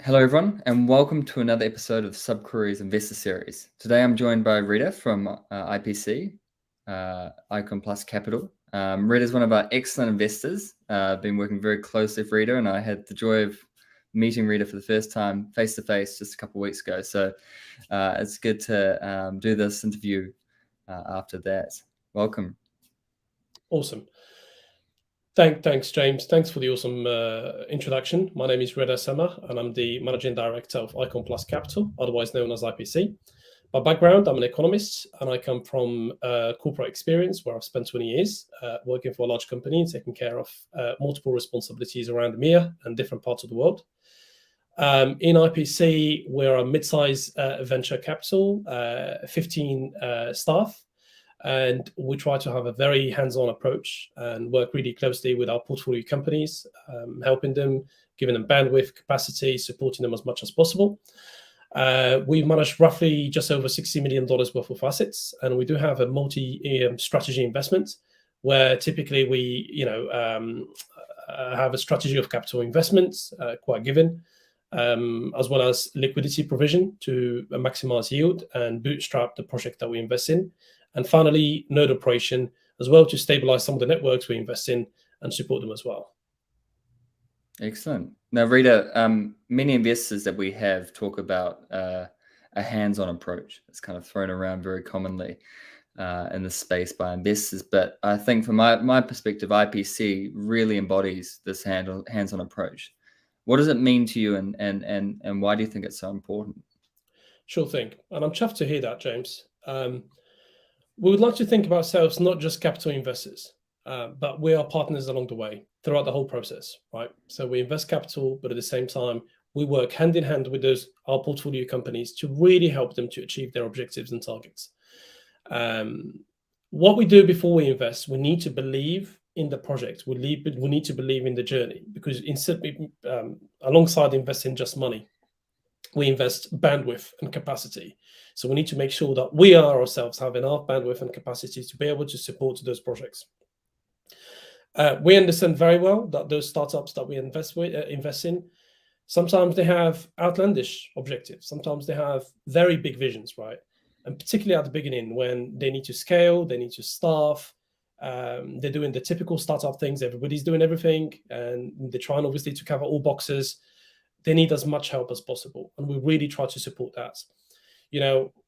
Hello, everyone, and welcome to another episode of SubQuery's Investor Series. Today, I'm joined by Reda from IPC, IconPlus Capital. Reda is one of our excellent investors. I've been working very closely with Reda, and I had the joy of meeting Reda for the first time face-to-face just a couple of weeks ago. So it's good to do this interview after that. Welcome. Awesome. Thanks, James. Thanks for the awesome introduction. My name is Reda Sama, and I'm the Managing Director of IconPlus Capital, otherwise known as IPC. By background, I'm an economist, and I come from corporate experience where I've spent 20 years working for a large company, taking care of multiple responsibilities around EMEA and different parts of the world. In IPC, we're a mid-size venture capital, 15 staff. And we try to have a very hands-on approach and work really closely with our portfolio companies, helping them, giving them bandwidth, capacity, supporting them as much as possible. We've managed roughly just over $60 million worth of assets, and we do have a multi-strategy investment where typically we, have a strategy of capital investments, quite given, as well as liquidity provision to maximize yield and bootstrap the project that we invest in. And finally, node operation as well to stabilize some of the networks we invest in and support them as well. Excellent. Now, Reda, many investors that we have talk about a hands-on approach. It's kind of thrown around very commonly in the space by investors. But I think from my perspective, IPC really embodies this hands-on approach. What does it mean to you, and why do you think it's so important? Sure thing. And I'm chuffed to hear that, James. We would like to think of ourselves not just capital investors, but we are partners along the way throughout the whole process, right? So we invest capital, but at the same time, we work hand in hand with our portfolio companies to really help them to achieve their objectives and targets. What we do before we invest, we need to believe in the project. We need to believe in the journey, because alongside investing just money, we invest bandwidth and capacity. So we need to make sure that we are ourselves have enough bandwidth and capacity to be able to support those projects. We understand very well that those startups that we invest in, sometimes they have outlandish objectives. Sometimes they have very big visions, right? And particularly at the beginning, when they need to scale, they need to staff, they're doing the typical startup things. Everybody's doing everything, and they're trying obviously to cover all boxes. They need as much help as possible, and we really try to support that.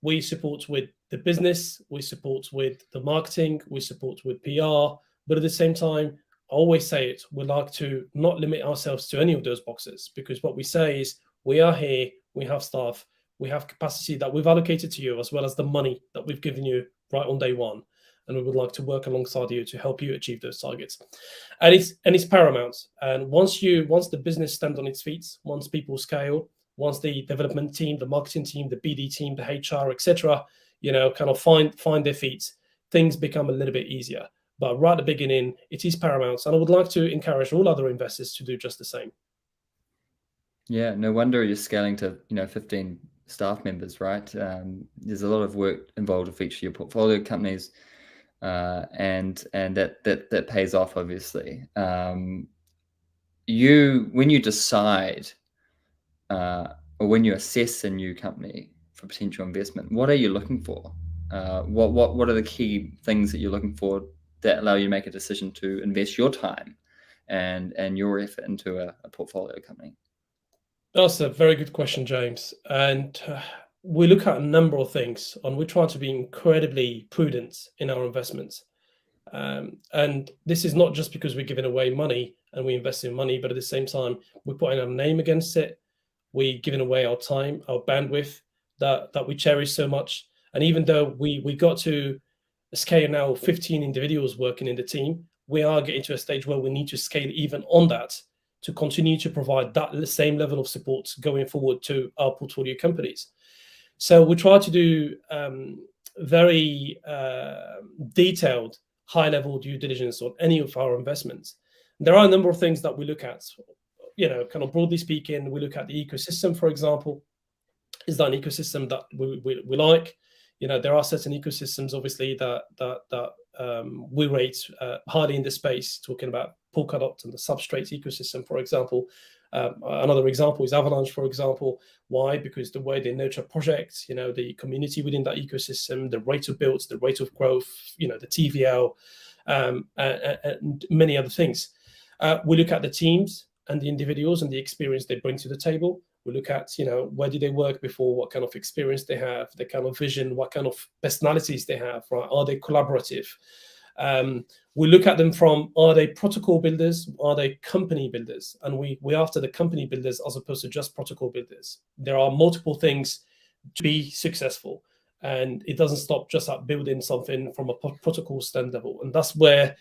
We support with the business, we support with the marketing, we support with PR, but at the same time, I always say it, we like to not limit ourselves to any of those boxes, because what we say is we are here, we have staff, we have capacity that we've allocated to you, as well as the money that we've given you right on day one. And we would like to work alongside you to help you achieve those targets. And it's paramount. And once the business stands on its feet, once people scale, once the development team, the marketing team, the BD team, the HR, etc., kind of find their feet, things become a little bit easier. But right at the beginning, it is paramount. And I would like to encourage all other investors to do just the same. Yeah, no wonder you're scaling to 15 staff members, right? There's a lot of work involved with each of your portfolio companies. And that pays off, obviously. When you decide or when you assess a new company for potential investment, what are you looking for? What are the key things that you're looking for that allow you to make a decision to invest your time and your effort into a portfolio company? That's a very good question, James. And we look at a number of things, and we try to be incredibly prudent in our investments. And this is not just because we're giving away money and we invest in money, but at the same time, we're putting our name against it. We're giving away our time, our bandwidth that we cherish so much. And even though we got to scale now 15 individuals working in the team, we are getting to a stage where we need to scale even on that to continue to provide that same level of support going forward to our portfolio companies. So we try to do very detailed, high-level due diligence on any of our investments. There are a number of things that we look at. Kind of broadly speaking, we look at the ecosystem, for example. Is that an ecosystem that we like? There are certain ecosystems, obviously, that we rate highly in the space, talking about Polkadot and the Substrate ecosystem, for example. Another example is Avalanche, for example. Why? Because the way they nurture projects, the community within that ecosystem, the rate of build, the rate of growth, the TVL, and many other things. We look at the teams and the individuals and the experience they bring to the table. We look at, where did they work before, what kind of experience they have, the kind of vision, what kind of personalities they have, right? Are they collaborative? We look at them from, are they protocol builders? Are they company builders? And we're after the company builders as opposed to just protocol builders. There are multiple things to be successful. And it doesn't stop just at building something from a protocol stand level. And that's where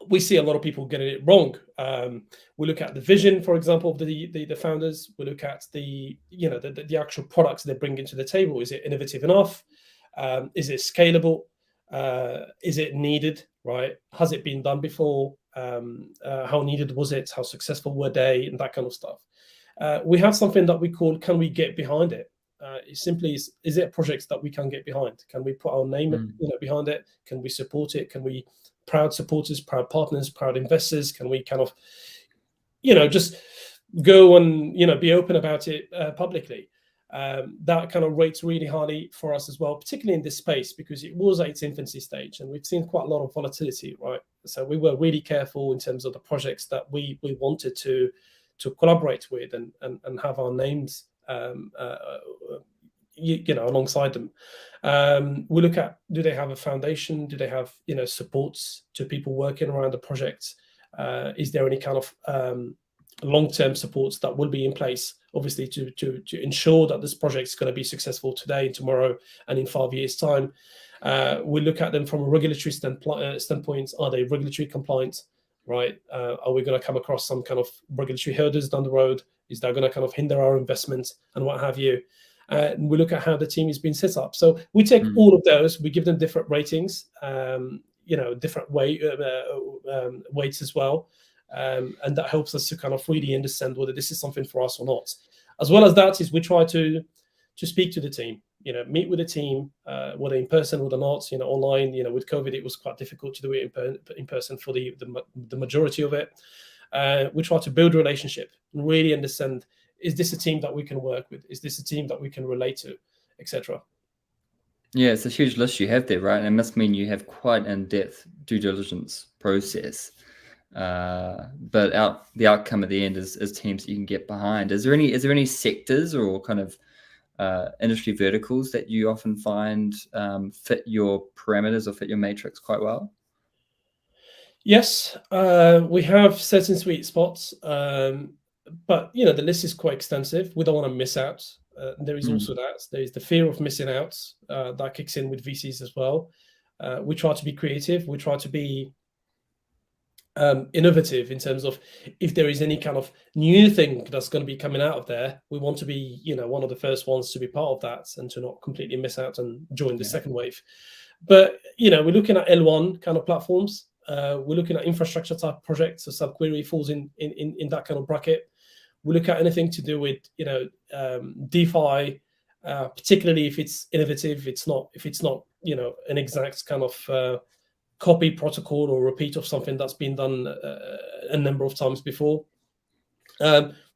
we see a lot of people getting it wrong. We look at the vision, for example, of the founders. We look at the actual products they bring into the table. Is it innovative enough? Is it scalable? Is it needed? Right? Has it been done before? How needed was it? How successful were they? And that kind of stuff. We have something that we call, can we get behind it? It simply is it a project that we can get behind? Can we put our name behind it? Can we support it? Can we, proud supporters, proud partners, proud investors, can we kind of, just go and, be open about it publicly? That kind of rates really highly for us as well, particularly in this space, because it was at its infancy stage and we've seen quite a lot of volatility, right? So we were really careful in terms of the projects that we wanted to collaborate with and have our names alongside them. We look at, do they have a foundation? Do they have supports to people working around the project? Is there any kind of long-term supports that will be in place, obviously, to ensure that this project is going to be successful today, tomorrow, and in 5 years' time? We look at them from a regulatory standpoint. Are they regulatory compliant? Right? Are we going to come across some kind of regulatory hurdles down the road? Is that going to kind of hinder our investment and what have you? We look at how the team has been set up. So we take all of those, we give them different ratings, different weights as well. And that helps us to kind of really understand whether this is something for us or not. As well as that is we try to speak to the team, meet with the team, whether in person or not, online. With COVID, it was quite difficult to do it in person for the majority of it. We try to build a relationship and really understand, is this a team that we can work with? Is this a team that we can relate to, etc.? Yeah, it's a huge list you have there, right? And it must mean you have quite in-depth due diligence process. But the outcome at the end is teams that you can get behind. Is there any sectors or kind of industry verticals that you often find fit your parameters or fit your matrix quite well? Yes, we have certain sweet spots, but the list is quite extensive. We don't want to miss out. There is also that. There is the fear of missing out that kicks in with VCs as well. We try to be creative. We try to be innovative in terms of if there is any kind of new thing that's going to be coming out of there, we want to be one of the first ones to be part of that and to not completely miss out and join the second wave. But we're looking at L1 kind of platforms. We're looking at infrastructure type projects. So SubQuery falls in that kind of bracket. We look at anything to do with DeFi, particularly if it's innovative. If it's not an exact kind of copy protocol or repeat of something that's been done a number of times before.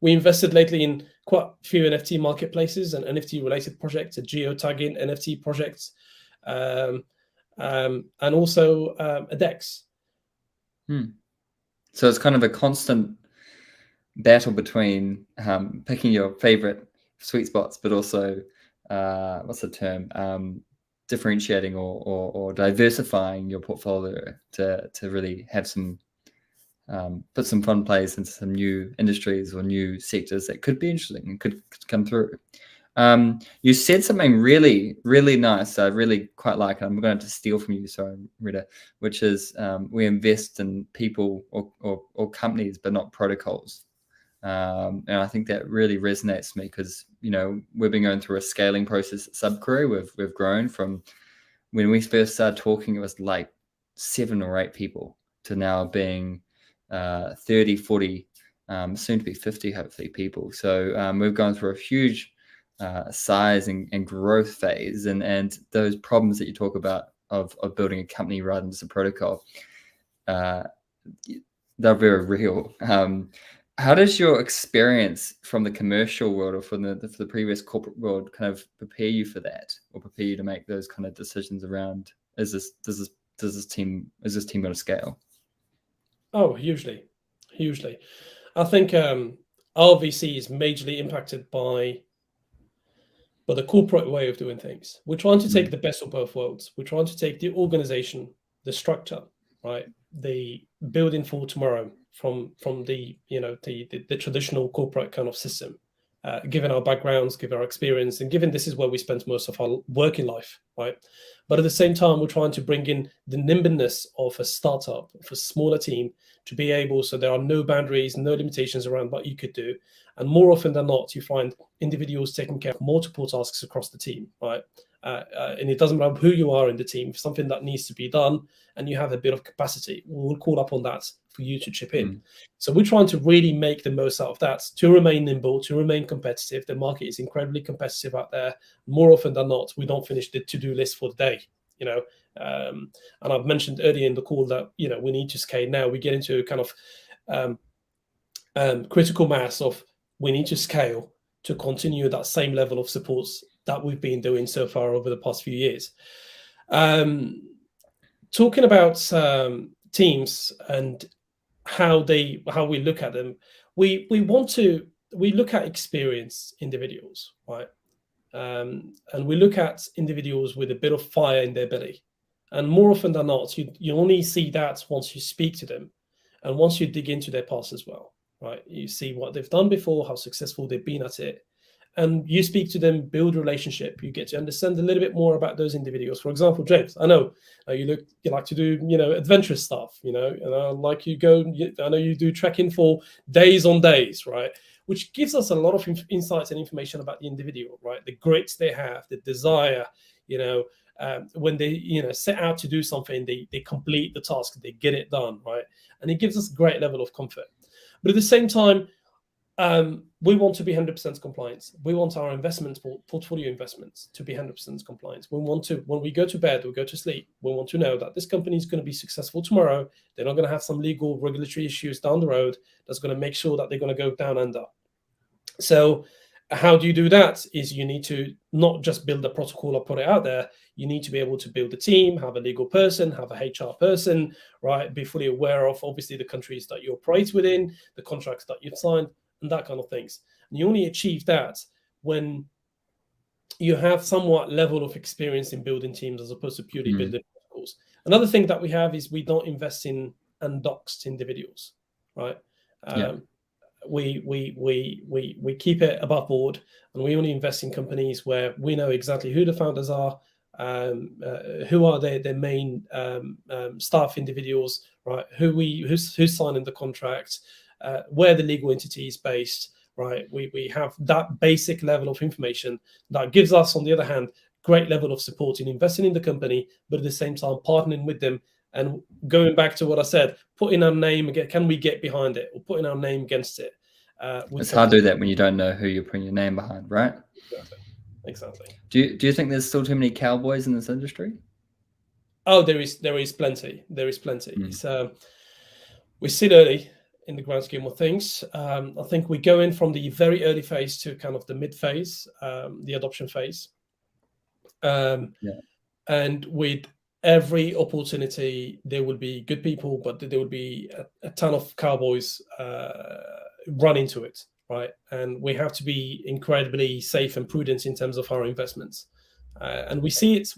We invested lately in quite a few NFT marketplaces and NFT related projects, geotagging NFT projects, and also a DEX. So it's kind of a constant battle between picking your favorite sweet spots, but also what's the term? Differentiating or diversifying your portfolio to really have some put some fun plays into some new industries or new sectors that could be interesting and could come through. You said something really, really nice. I really quite like it. I'm going to steal from you, sorry, Reda, which is we invest in people or companies, but not protocols. And I think that really resonates to me because, we've been going through a scaling process at SubQuery. We've grown from when we first started talking, it was like 7 or 8 people to now being 30, 40, soon to be 50, hopefully, people. So we've gone through a huge size and growth phase. And those problems that you talk about of building a company rather than just a protocol, they're very real. How does your experience from the commercial world or from the previous corporate world kind of prepare you for that, or prepare you to make those kind of decisions around, is this team going to scale? Oh, hugely, hugely. I think our VC is majorly impacted by the corporate way of doing things. We're trying to take the best of both worlds. We're trying to take the organization, the structure, right, the building for tomorrow from the the traditional corporate kind of system, given our backgrounds, given our experience, and given this is where we spent most of our working life, right? But at the same time, we're trying to bring in the nimbleness of a startup, of a smaller team, to be able, so there are no boundaries, no limitations around what you could do. And more often than not, you find individuals taking care of multiple tasks across the team, right? And it doesn't matter who you are in the team, if something that needs to be done and you have a bit of capacity, we'll call up on that for you to chip in. So we're trying to really make the most out of that to remain nimble, to remain competitive. The market is incredibly competitive out there. More often than not, we don't finish the to-do list for the day, and I've mentioned earlier in the call that, we need to scale now. We get into a kind of critical mass of, we need to scale to continue that same level of support that we've been doing so far over the past few years. Talking about teams and how we look at them, we look at experienced individuals, right? And we look at individuals with a bit of fire in their belly. And more often than not, you only see that once you speak to them and once you dig into their past as well, right? You see what they've done before, how successful they've been at it. And you speak to them, build a relationship. You get to understand a little bit more about those individuals. For example, James, I know you like to do, adventurous stuff, and I know you do trekking for days on days, right? Which gives us a lot of insights and information about the individual, right? The grit they have, the desire, when they, set out to do something, they complete the task, they get it done, right? And it gives us a great level of comfort. But at the same time, we want to be 100% compliant. We want our portfolio investments to be 100% compliant. We want to, when we go to bed, we go to sleep, we want to know that this company is going to be successful tomorrow. They're not going to have some legal regulatory issues down the road that's going to make sure that they're going to go down under. So how do you do that? Is you need to not just build a protocol or put it out there. You need to be able to build a team, have a legal person, have a HR person, right? Be fully aware of, obviously, the countries that you operate within, the contracts that you've signed, and that kind of things. And you only achieve that when you have somewhat level of experience in building teams as opposed to purely building protocols. Another thing that we have is we don't invest in undoxed individuals, right? We keep it above board, and we only invest in companies where we know exactly who the founders are, who are their main staff individuals, right? Who's signing the contract, where the legal entity is based, right? We have that basic level of information that gives us, on the other hand, great level of support in investing in the company, but at the same time partnering with them. And going back to what I said, putting our name again, can we get behind it, or putting our name against it? It's hard to do that when you don't know who you're putting your name behind, right? Exactly. Do you think there's still too many cowboys in this industry? Oh, there is plenty. There is plenty. We're still early in the grand scheme of things. I think we go in from the very early phase to kind of the mid phase, the adoption phase. And with every opportunity, there will be good people, but there will be a ton of cowboys run into it, right? And we have to be incredibly safe and prudent in terms of our investments. And we see it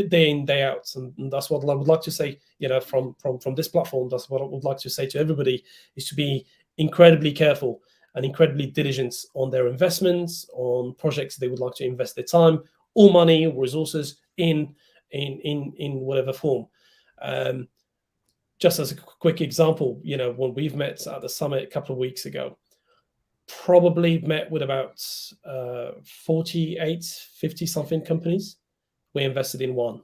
day in, day out. And that's what I would like to say, from this platform. That's what I would like to say to everybody, is to be incredibly careful and incredibly diligent on their investments, on projects they would like to invest their time or money or resources in whatever form. Just as a quick example, when we've met at the summit a couple of weeks ago, probably met with about 50 something companies. We invested in one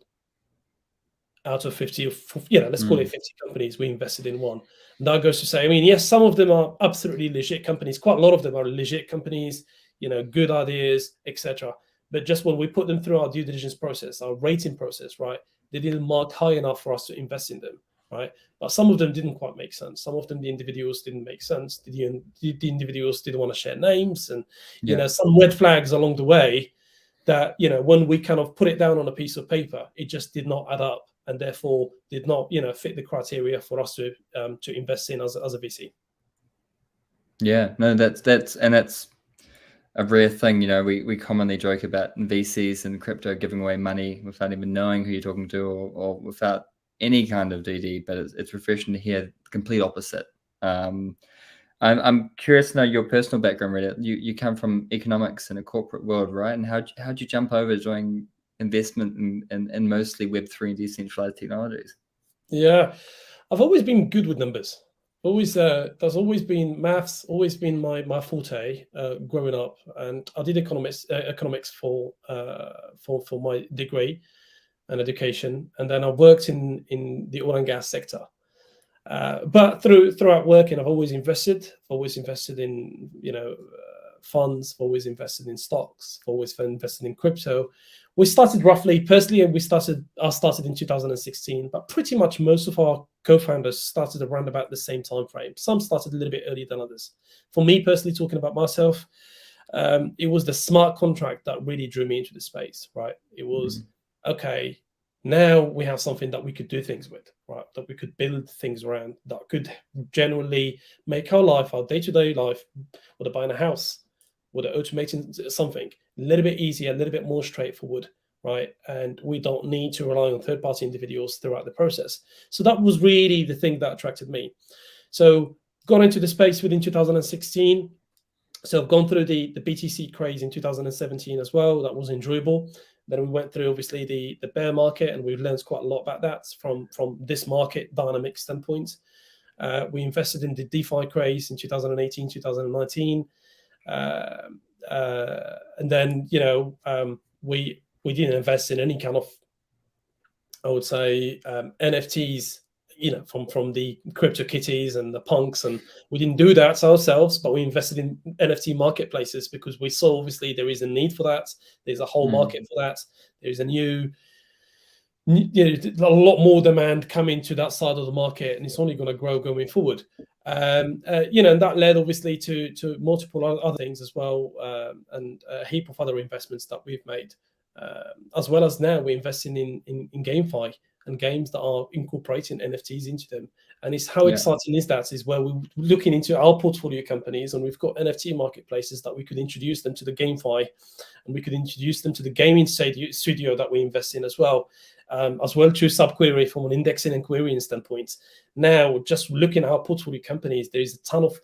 out of 50, let's call it 50 companies. We invested in one. And that goes to say, yes, some of them are absolutely legit companies. Quite a lot of them are legit companies, good ideas, etc. But just when we put them through our due diligence process, our rating process, right, they didn't mark high enough for us to invest in them. right? But some of them didn't quite make sense. Some of them, the individuals didn't make sense. The individuals didn't want to share names, and some red flags along the way that when we kind of put it down on a piece of paper, it just did not add up, and therefore did not fit the criteria for us to invest in as a VC. Yeah, no, that's a rare thing. We commonly joke about VCs and crypto giving away money without even knowing who you're talking to, or without any kind of DD, but it's refreshing to hear the complete opposite. I'm curious to know your personal background, Reda. You come from economics in a corporate world, right? And how'd you jump over doing investment in mostly Web3 and decentralized technologies? Yeah, I've always been good with numbers. There's always been maths, always been my forte growing up, and I did economics for my degree and education, and then I worked in the oil and gas sector. But throughout working, I've always invested in funds, always invested in stocks, always invested in crypto. We started roughly, personally, I started in 2016, but pretty much most of our co-founders started around about the same time frame. Some started a little bit earlier than others. For me personally, talking about myself, it was the smart contract that really drew me into the space, right? It was, okay, now we have something that we could do things with, right? That we could build things around, that could generally make our life, our day-to-day life, whether buying a house, whether automating something, a little bit easier, a little bit more straightforward, right? And we don't need to rely on third-party individuals throughout the process. So that was really the thing that attracted me. So got into the space within 2016. So I've gone through the BTC craze in 2017 as well. That was enjoyable. Then we went through, obviously, the bear market, and we've learned quite a lot about that from this market dynamic standpoint. We invested in the DeFi craze in 2018, 2019. And then, we didn't invest in any kind of, I would say, NFTs, from the crypto kitties and the punks, and we didn't do that ourselves, but we invested in NFT marketplaces because we saw, obviously, there is a need for that. There's a whole market for that. There's a lot more demand coming to that side of the market, and it's only going to grow going forward. And that led, obviously, to multiple other things as well, and a heap of other investments that we've made, as well as now we're investing in GameFi and games that are incorporating NFTs into them. And it's how exciting is that? Is where we're looking into our portfolio companies, and we've got NFT marketplaces that we could introduce them to the GameFi, and we could introduce them to the gaming studio that we invest in as well to SubQuery from an indexing and querying standpoint. Now, just looking at our portfolio companies, there is a ton of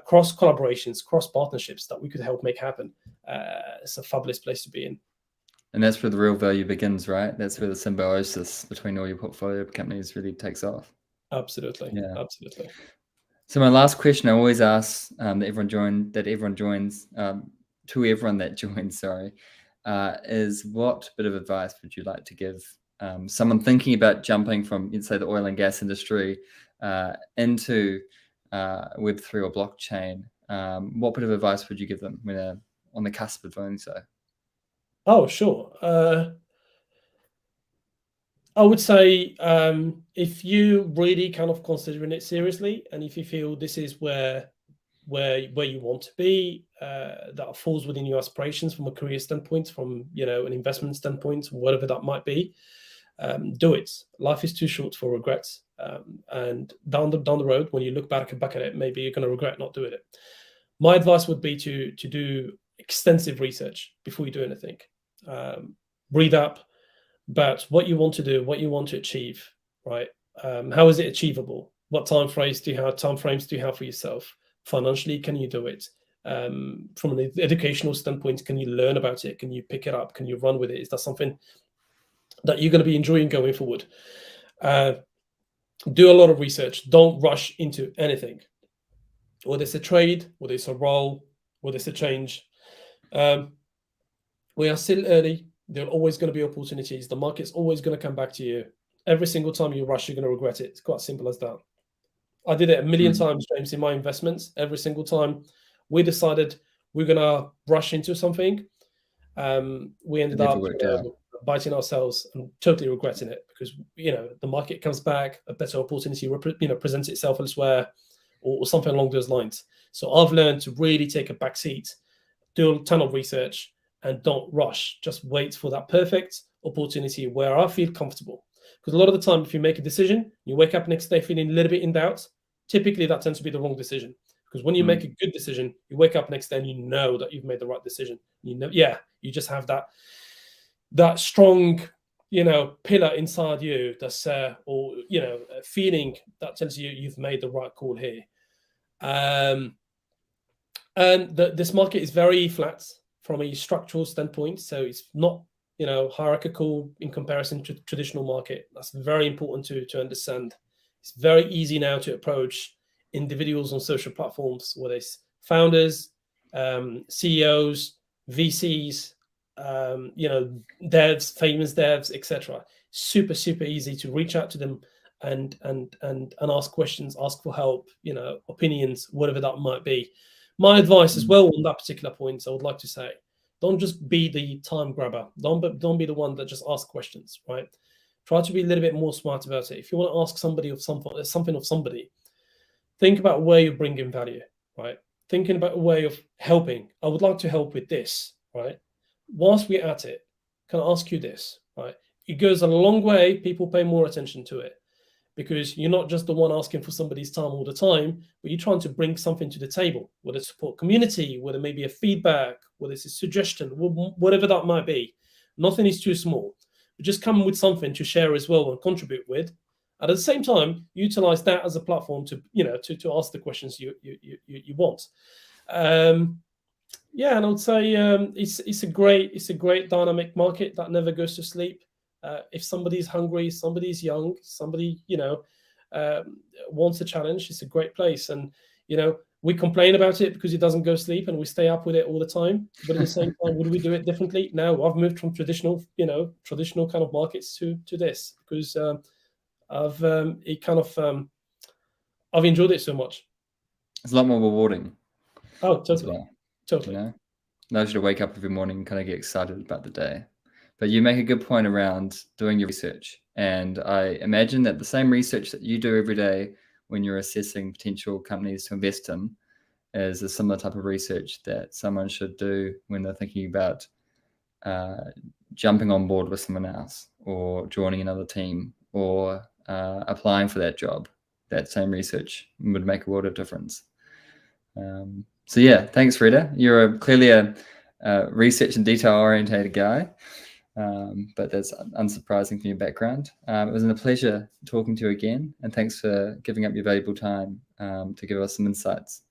cross collaborations, cross partnerships that we could help make happen. It's a fabulous place to be in. And that's where the real value begins, right? That's where the symbiosis between all your portfolio companies really takes off. Absolutely. Yeah. Absolutely. So my last question I always ask that everyone joins, to everyone that joins, is what bit of advice would you like to give someone thinking about jumping from, say, the oil and gas industry into Web3 or blockchain? What bit of advice would you give them when they're on the cusp of doing so? Oh, sure. I would say if you really kind of considering it seriously, and if you feel this is where you want to be, that falls within your aspirations from a career standpoint, from an investment standpoint, whatever that might be, do it. Life is too short for regrets, and down the road, when you look back at it, maybe you're going to regret not doing it. My advice would be to do extensive research before you do anything. Read up about what you want to do, what you want to achieve, right? How is it achievable? What time frames do you have for yourself? Financially, can you do it? From an educational standpoint, can you learn about it? Can you pick it up? Can you run with it? Is that something that you're going to be enjoying going forward? Do a lot of research. Don't rush into anything. Whether it's a trade, whether it's a role, whether it's a change. We are still early. There are always going to be opportunities. The market's always going to come back to you. Every single time you rush, you're going to regret it. It's quite simple as that. I did it a million times, James, in my investments. Every single time we decided we're going to rush into something, we ended up biting ourselves and totally regretting it because the market comes back, a better opportunity presents itself elsewhere, or something along those lines. So I've learned to really take a back seat, do a ton of research, and don't rush. Just wait for that perfect opportunity where I feel comfortable. Because a lot of the time, if you make a decision, you wake up next day feeling a little bit in doubt, typically that tends to be the wrong decision. Because when you make a good decision, you wake up next day and you know that you've made the right decision. You just have that strong, pillar inside you that's a feeling that tells you you've made the right call here. And this market is very flat from a structural standpoint, so it's not hierarchical in comparison to traditional market. That's very important to understand. It's very easy now to approach individuals on social platforms, whether it's founders, CEOs, VCs, devs, famous devs, etc. Super easy to reach out to them and ask questions, ask for help, opinions, whatever that might be. My advice as well on that particular point, I would like to say, don't just be the time grabber. Don't be the one that just asks questions, right? Try to be a little bit more smart about it. If you want to ask somebody of something of somebody, think about where you're bringing value, right? Thinking about a way of helping. I would like to help with this, right? Whilst we're at it, can I ask you this, right? It goes a long way. People pay more attention to it because you're not just the one asking for somebody's time all the time, but you're trying to bring something to the table, whether it's support community, whether maybe a feedback, whether it's a suggestion, whatever that might be. Nothing is too small. But just come with something to share as well and contribute with. And at the same time, utilize that as a platform to ask the questions you want. And I would say it's a great dynamic market that never goes to sleep. If somebody's hungry, somebody's young, somebody wants a challenge, it's a great place. And we complain about it because it doesn't go to sleep, and we stay up with it all the time. But at the same time, would we do it differently? No, I've moved from traditional kind of markets to this because I've enjoyed it so much. It's a lot more rewarding. Oh, totally. Totally. Allows you to wake up every morning and kind of get excited about the day. But you make a good point around doing your research. And I imagine that the same research that you do every day when you're assessing potential companies to invest in is a similar type of research that someone should do when they're thinking about jumping on board with someone else or joining another team or applying for that job. That same research would make a world of difference. So yeah, thanks, Reda. You're clearly a research and detail-orientated guy, but that's unsurprising from your background. It was a pleasure talking to you again, and thanks for giving up your valuable time to give us some insights.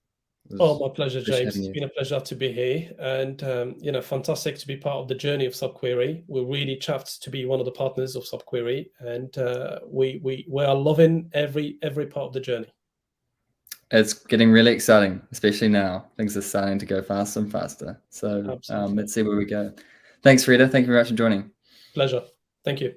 My pleasure, James. It's been a pleasure to be here, and fantastic to be part of the journey of SubQuery. We're really chuffed to be one of the partners of SubQuery, and we are loving every part of the journey. It's getting really exciting, especially now. Things are starting to go faster and faster. So let's see where we go. Thanks, Reda. Thank you very much for joining. Pleasure. Thank you.